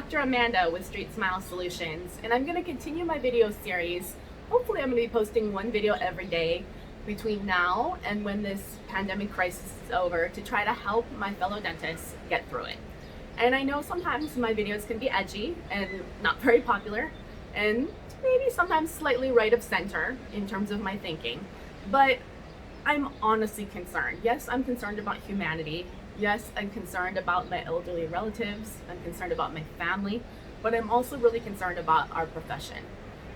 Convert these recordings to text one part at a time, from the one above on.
Dr. Amanda with StraightSmile Solutions, and I'm going to continue my video series. Hopefully I'm going to be posting one video every day between now and when this pandemic crisis is over to try to help my fellow dentists get through it. And I know sometimes my videos can be edgy and not very popular, and maybe sometimes slightly right of center in terms of my thinking, but I'm honestly concerned. Yes, I'm concerned about humanity. Yes, I'm concerned about my elderly relatives. I'm concerned about my family, but I'm also really concerned about our profession.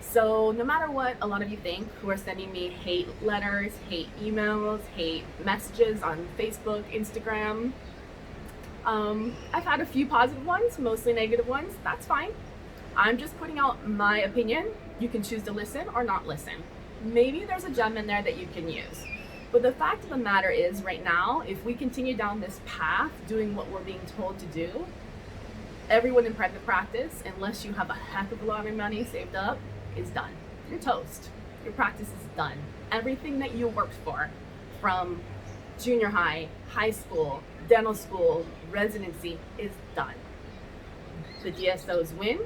So no matter what a lot of you think who are sending me hate letters, hate emails, hate messages on Facebook, Instagram, I've had a few positive ones, mostly negative ones. That's fine. I'm just putting out my opinion. You can choose to listen or not listen. Maybe there's a gem in there that you can use. But the fact of the matter is, right now, if we continue down this path, doing what we're being told to do, everyone in private practice, unless you have a heck of a lot of money saved up, is done. You're toast. Your practice is done. Everything that you worked for, from junior high, high school, dental school, residency, is done. The DSOs win.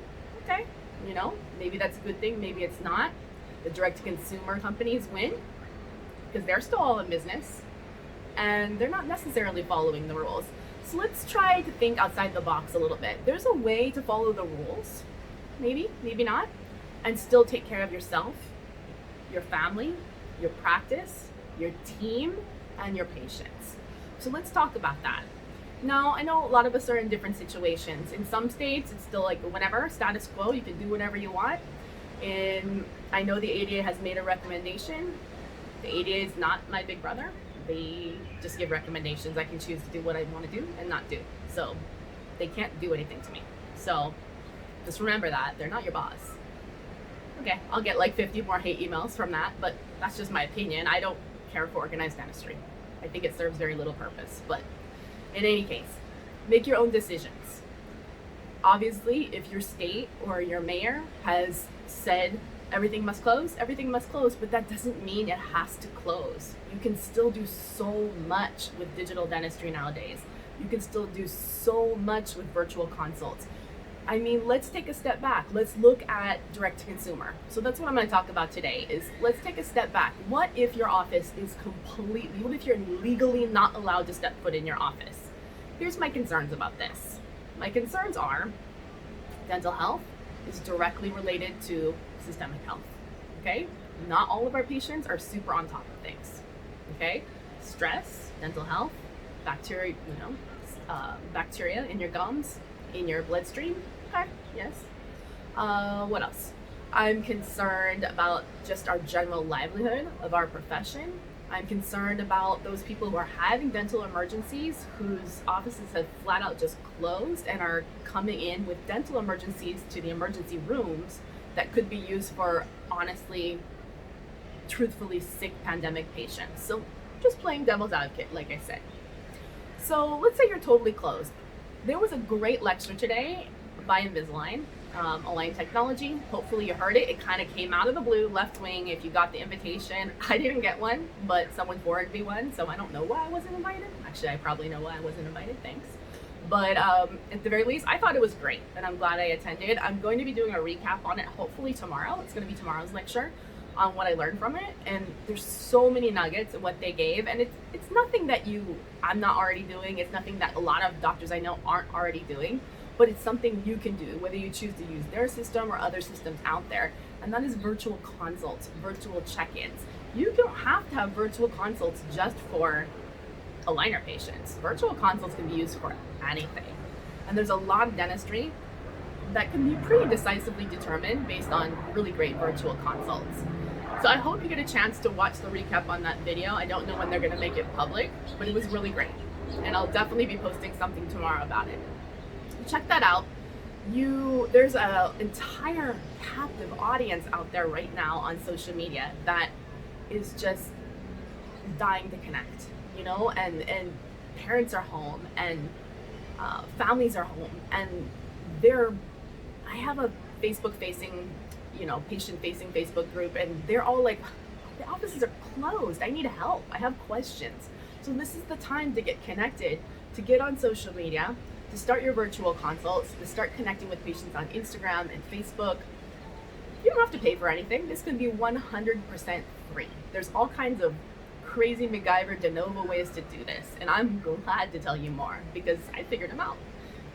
Okay, maybe that's a good thing, maybe it's not. The direct-to-consumer companies win, because they're still all in business and they're not necessarily following the rules. So let's try to think outside the box a little bit. There's a way to follow the rules, maybe not, and still take care of yourself, your family, your practice, your team, and your patients. So let's talk about that. Now, I know a lot of us are in different situations. In some states, it's still like whenever, status quo, you can do whatever you want. And I know the ADA has made a recommendation. The ADA is not my big brother. They just give recommendations. I can choose to do what I want to do and not do. So they can't do anything to me. So just remember that. They're not your boss. Okay, I'll get like 50 more hate emails from that, but that's just my opinion. I don't care for organized dentistry. I think it serves very little purpose. But in any case, make your own decisions. Obviously, if your state or your mayor has said everything must close, but that doesn't mean it has to close. You can still do so much with digital dentistry nowadays. You can still do so much with virtual consults. I mean, let's take a step back. Let's look at direct to consumer. So that's what I'm going to talk about today is let's take a step back. What if your office is what if you're legally not allowed to step foot in your office? Here's my concerns about this. My concerns are dental health is directly related to systemic health, okay? Not all of our patients are super on top of things, okay? Stress, dental health, bacteria, bacteria in your gums, in your bloodstream, okay, yes. What else? I'm concerned about just our general livelihood of our profession. I'm concerned about those people who are having dental emergencies whose offices have flat out just closed and are coming in with dental emergencies to the emergency rooms that could be used for honestly, truthfully sick pandemic patients. So just playing devil's advocate, like I said. So let's say you're totally closed. There was a great lecture today by Invisalign, Align Technology. Hopefully you heard it. It kind of came out of the blue, left wing. If you got the invitation, I didn't get one, but someone forwarded me one, so I don't know why I wasn't invited. Actually, I probably know why I wasn't invited, thanks. But at the very least, I thought it was great, and I'm glad I attended. I'm going to be doing a recap on it hopefully tomorrow. It's going to be tomorrow's lecture on what I learned from it, and there's so many nuggets of what they gave, and it's nothing that I'm not already doing. It's nothing that a lot of doctors I know aren't already doing, but it's something you can do, whether you choose to use their system or other systems out there, and that is virtual consults, virtual check-ins. You don't have to have virtual consults just for aligner patients. Virtual consults can be used for anything, and there's a lot of dentistry that can be pretty decisively determined based on really great virtual consults. So I hope you get a chance to watch the recap on that video. I don't know when they're going to make it public, but it was really great, and I'll definitely be posting something tomorrow about it. Check that out. There's an entire captive audience out there right now on social media that is just dying to connect, and parents are home, and families are home, and I have a Facebook-facing, patient-facing Facebook group, and they're all like, the offices are closed. I need help. I have questions. So this is the time to get connected, to get on social media, to start your virtual consults, to start connecting with patients on Instagram and Facebook. You don't have to pay for anything. This can be 100% free. There's all kinds of crazy MacGyver de novo ways to do this, and I'm glad to tell you more because I figured them out.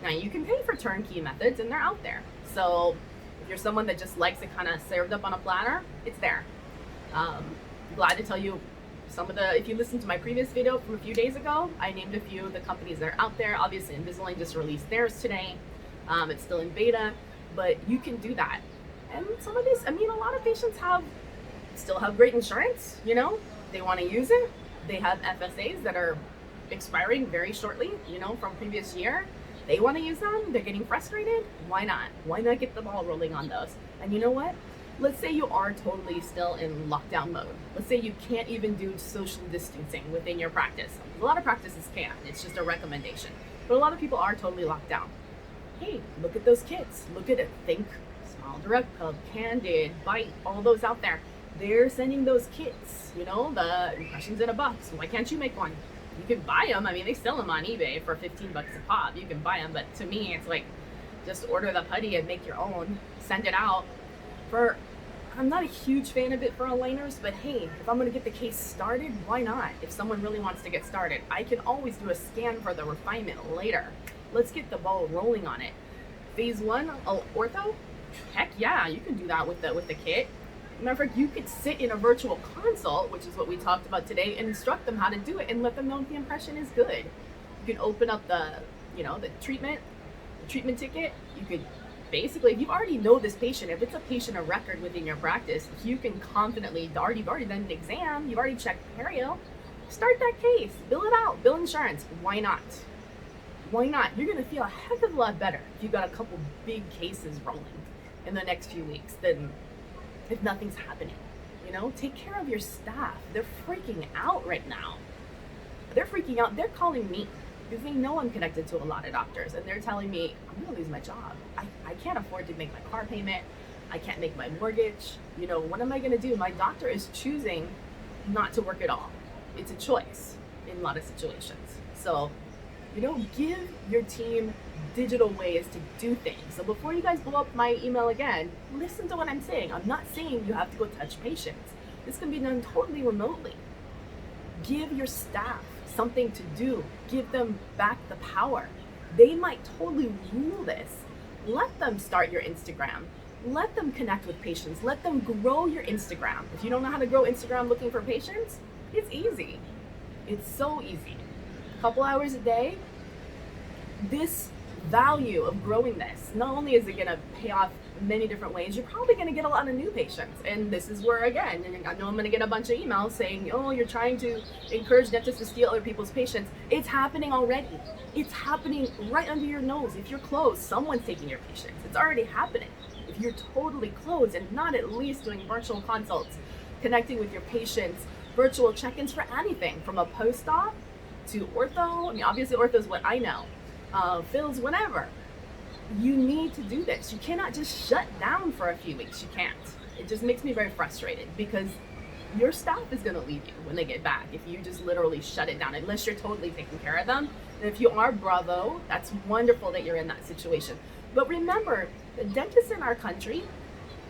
Now you can pay for turnkey methods, and they're out there. So if you're someone that just likes it kind of served up on a platter, it's there. Glad to tell you some of the, if you listened to my previous video from a few days ago, I named a few of the companies that are out there. Obviously Invisalign just released theirs today. It's still in beta, but you can do that. And some of these, I mean, a lot of patients still have great insurance, you know, they want to use it. They have FSAs that are expiring very shortly, you know, from previous year. They want to use them, they're getting frustrated. Why not? Why not get the ball rolling on those? And you know what? Let's say you are totally still in lockdown mode. Let's say you can't even do social distancing within your practice. A lot of practices can, it's just a recommendation. But a lot of people are totally locked down. Hey, look at those kits. Look at it. Think, Smile Direct Club, Candid, Bite, all those out there. They're sending those kits, you know, the impressions in a box. Why can't you make one? You can buy them. I mean, they sell them on eBay for 15 bucks a pop. You can buy them, but to me, it's like, just order the putty and make your own. Send it out. I'm not a huge fan of it for aligners, but hey, if I'm gonna get the case started, why not? If someone really wants to get started, I can always do a scan for the refinement later. Let's get the ball rolling on it. Phase 1, ortho? Heck yeah, you can do that with the kit. Matter of fact, you could sit in a virtual consult, which is what we talked about today, and instruct them how to do it and let them know if the impression is good. You can open up the treatment ticket. You could basically, if you already know this patient, if it's a patient of record within your practice, you can confidently, you've already done an exam, you've already checked perio, start that case, bill it out, bill insurance. Why not? Why not? You're gonna feel a heck of a lot better if you've got a couple big cases rolling in the next few weeks than if nothing's happening. You know, take care of your staff. They're freaking out right now. They're freaking out. They're calling me because they know I'm connected to a lot of doctors, and they're telling me I'm gonna lose my job. I can't afford to make my car payment. I can't make my mortgage. You know, what am I gonna do? My doctor is choosing not to work at all. It's a choice in a lot of situations. So, you know, give your team digital ways to do things. So before you guys blow up my email again, listen to what I'm saying. I'm not saying you have to go touch patients. This can be done totally remotely. Give your staff something to do. Give them back the power. They might totally rule this. Let them start your Instagram. Let them connect with patients. Let them grow your Instagram. If you don't know how to grow Instagram looking for patients, it's easy. It's so easy. A couple hours a day. This value of growing this, not only is it going to pay off many different ways, you're probably going to get a lot of new patients. And this is where, again, I know I'm going to get a bunch of emails saying, oh, you're trying to encourage dentists to steal other people's patients. It's happening already. It's happening right under your nose. If you're closed, someone's taking your patients. It's already happening. If you're totally closed and not at least doing virtual consults, connecting with your patients, virtual check-ins for anything from a post-op to ortho. I mean, obviously ortho is what I know. Fills, whatever. You need to do this. You cannot just shut down for a few weeks. You can't. It just makes me very frustrated because your staff is going to leave you when they get back if you just literally shut it down, unless you're totally taking care of them. And if you are, bravo, that's wonderful that you're in that situation. But remember, the dentists in our country,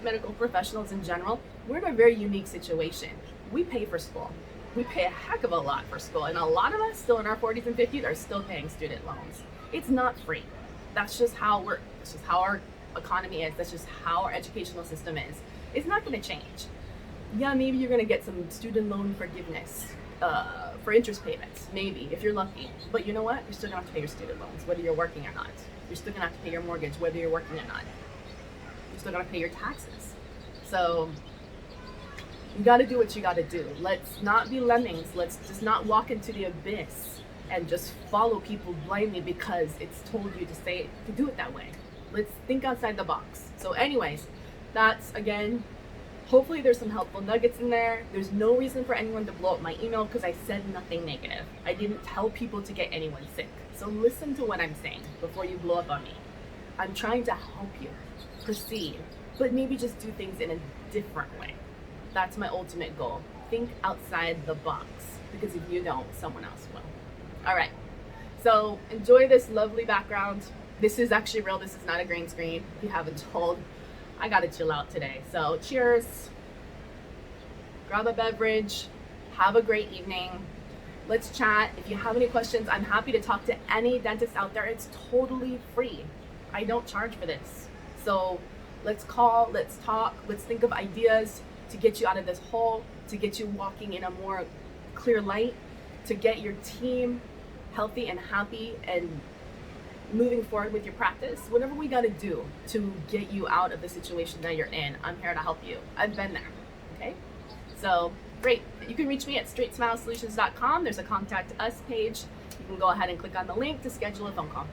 medical professionals in general, we're in a very unique situation. We pay for school. We pay a heck of a lot for school, and a lot of us still in our 40s and 50s are still paying student loans. It's not free. That's just how that's just how our economy is. That's just how our educational system is. It's not going to change. Yeah, maybe you're going to get some student loan forgiveness for interest payments, maybe, if you're lucky. But you know what? You're still going to have to pay your student loans, whether you're working or not. You're still going to have to pay your mortgage, whether you're working or not. You're still going to pay your taxes. So you got to do what you got to do. Let's not be lemmings. Let's just not walk into the abyss and just follow people blindly because it's told you to say it, to do it that way. Let's think outside the box. So anyways, that's, again, hopefully there's some helpful nuggets in there. There's no reason for anyone to blow up my email because I said nothing negative. I didn't tell people to get anyone sick. So listen to what I'm saying before you blow up on me. I'm trying to help you proceed, but maybe just do things in a different way. That's my ultimate goal. Think outside the box, because if you don't, someone else will. All right. So enjoy this lovely background. This is actually real. This is not a green screen. If you haven't told, I gotta chill out today. So cheers, grab a beverage, have a great evening. Let's chat. If you have any questions, I'm happy to talk to any dentist out there. It's totally free. I don't charge for this. So let's call, let's talk, let's think of ideas to get you out of this hole, to get you walking in a more clear light, to get your team healthy and happy and moving forward with your practice. Whatever we got to do to get you out of the situation that you're in, I'm here to help you. I've been there. Okay? So great. You can reach me at StraightSmileSolutions.com. There's a contact us page. You can go ahead and click on the link to schedule a phone call.